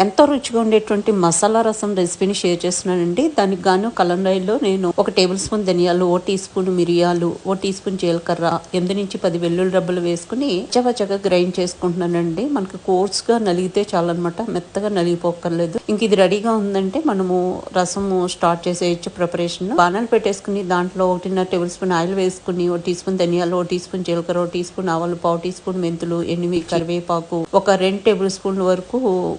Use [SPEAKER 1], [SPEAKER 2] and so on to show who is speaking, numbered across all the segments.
[SPEAKER 1] ఎంతో రుచిగా ఉండేటువంటి మసాలా రసం రెసిపీని షేర్ చేస్తున్నానండి. దానికి గాను కలండాయిలో నేను 1 టేబుల్ స్పూన్ ధనియాలు, 1 టీ స్పూన్ మిరియాలు, 1 టీ స్పూన్ జీలకర్ర, 8 నుంచి 10 వెల్లుల్లి రబ్బలు వేసుకుని చకచకా గ్రైండ్ చేసుకుంటున్నానండి. మనకు కోర్స్ గా నలిగితే చాలన్నమాట, మెత్తగా నలిగిపోక్కర్లేదు. ఇంక ఇది రెడీగా ఉందంటే మనము రసము స్టార్ట్ చేసేయచ్చు ప్రిపరేషన్. బాణాలు పెట్టేసుకుని దాంట్లో 1.5 టేబుల్ స్పూన్ ఆయిల్ వేసుకుని 1 టీ స్పూన్ ధనియాలు, 1 టీ స్పూన్ జీలకర్ర, 1 టీ స్పూన్ ఆవాలు, 1/2 టీ స్పూన్ మెంతులు, ఎండుమిర్చి, కరివేపాకు, ఒక 2 టేబుల్ స్పూన్ల వరకు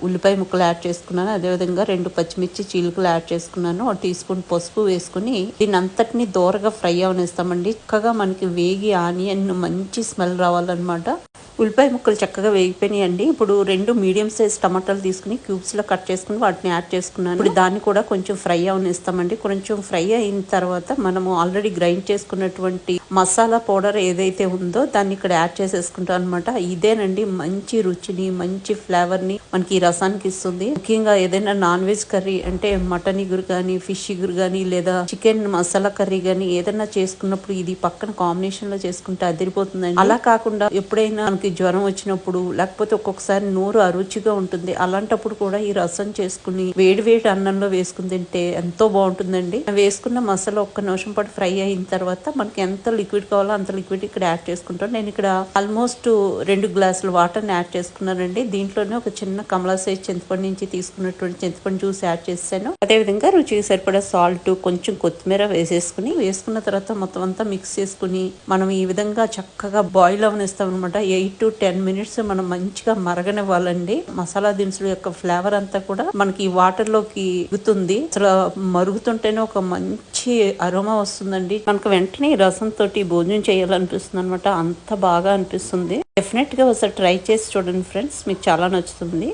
[SPEAKER 1] ఉల్లిపాయ ముక్కలు యాడ్ చేసుకున్నాను. అదేవిధంగా 2 పచ్చిమిర్చి చీలికలు యాడ్ చేసుకున్నాను. 1 టీ స్పూన్ పసుపు వేసుకుని దీని అంతటిని దోరగా ఫ్రై అవనిస్తామండి. చక్కగా మనకి వేగి ఆనియన్ మంచి స్మెల్ రావాలన్నమాట. ఉల్లిపాయ ముక్కలు చక్కగా వేగిపోయినాయండి. ఇప్పుడు 2 మీడియం సైజ్ టమాటాలు తీసుకుని క్యూబ్స్ లో కట్ చేసుకుని వాటిని యాడ్ చేసుకున్నాను. ఇప్పుడు దాన్ని కూడా కొంచెం ఫ్రై అవనిస్తామండి. కొంచెం ఫ్రై అయిన తర్వాత మనము ఆల్రెడీ గ్రైండ్ చేసుకున్నటువంటి మసాలా పౌడర్ ఏదైతే ఉందో దాన్ని ఇక్కడ యాడ్ చేసేసుకుంటాం అనమాట. ఇదేనండి మంచి రుచిని, మంచి ఫ్లేవర్ ని మనకి ఈ రసానికి ఇస్తుంది. ముఖ్యంగా ఏదైనా నాన్ వెజ్ కర్రీ అంటే మటన్ ఇగురు కానీ, ఫిష్ ఇగురు కానీ, లేదా చికెన్ మసాలా కర్రీ కానీ ఏదైనా చేసుకున్నప్పుడు ఇది పక్కన కాంబినేషన్ లో చేసుకుంటే అదిరిపోతుందండి. అలా కాకుండా ఎప్పుడైనా మనకి జ్వరం వచ్చినప్పుడు, లేకపోతే ఒక్కొక్కసారి నోరు అరుచిగా ఉంటుంది, అలాంటప్పుడు కూడా ఈ రసం చేసుకుని వేడి వేడి అన్నంలో వేసుకుని తింటే ఎంతో బాగుంటుందండి. వేసుకున్న మసాలా 1 నిమిషం పాటు ఫ్రై అయిన తర్వాత మనకి ఎంత లిక్విడ్ కావాలో అంత లిక్విడ్ ఇక్కడ యాడ్ చేసుకుంటాం. నేను ఇక్కడ ఆల్మోస్ట్ 2 గ్లాసుల వాటర్ని యాడ్ చేసుకున్నానండి. దీంట్లోనే ఒక చిన్న కమలా సైజ్ చింతపండు నుంచి తీసుకున్నటువంటి చింతపండు జ్యూస్ యాడ్ చేశాను. అదేవిధంగా రుచికి సరిపడా సాల్ట్, కొంచెం కొత్తిమీర వేసుకున్న తర్వాత మొత్తం అంతా మిక్స్ చేసుకుని మనం ఈ విధంగా చక్కగా బాయిల్ అవనిస్తాం అనమాట. 8 to 10 minutes మనం మంచిగా మరగనివ్వాలండి. మసాలా దినుసుల యొక్క ఫ్లేవర్ అంతా కూడా మనకి ఈ వాటర్ లోకి దిగుతుంది. అసలు మరుగుతుంటేనే ఒక మంచి అరోమా వస్తుందండి. మనకు వెంటనే రసం తోటి భోజనం చేయాలనిపిస్తుంది అనమాట. అంత బాగా అనిపిస్తుంది. డెఫినెట్ గా ఒకసారి ట్రై చేసి చూడండి ఫ్రెండ్స్, మీకు చాలా నచ్చుతుంది.